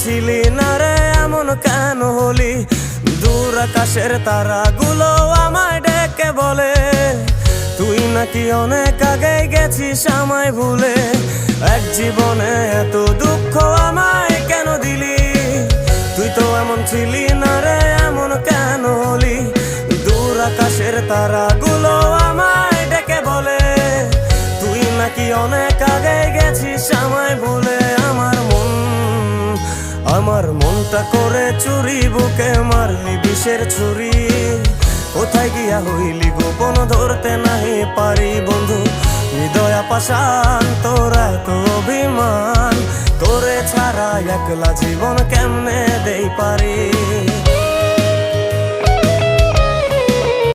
ছিলি না রে এমন কেন হলি? দূর আকাশের তারাগুলো আমায় ডেকে বলে তুই নাকি অনেক আগে গেছিস আমায় ভুলে। এক জীবনে এত দুঃখ আমায় কেন দিলি? তুই তো এমন ছিলি না রে এমন কেন হলি? দূর আকাশের তারাগুলো আমায় ডেকে বলে তুই নাকি অনেক আগে গেছিস আমায় ভুলে। আমার মনটা করে চুরি, বুকে মারলি বিষের ছুরি। কোথায় গিয়া হইলি গোপন ধরতে নাহি পারি বন্ধু। হৃদয় পাষাণ তোর এত অভিমান, তোরে ছাড়া একলা জীবন কেমনে দেই পারি?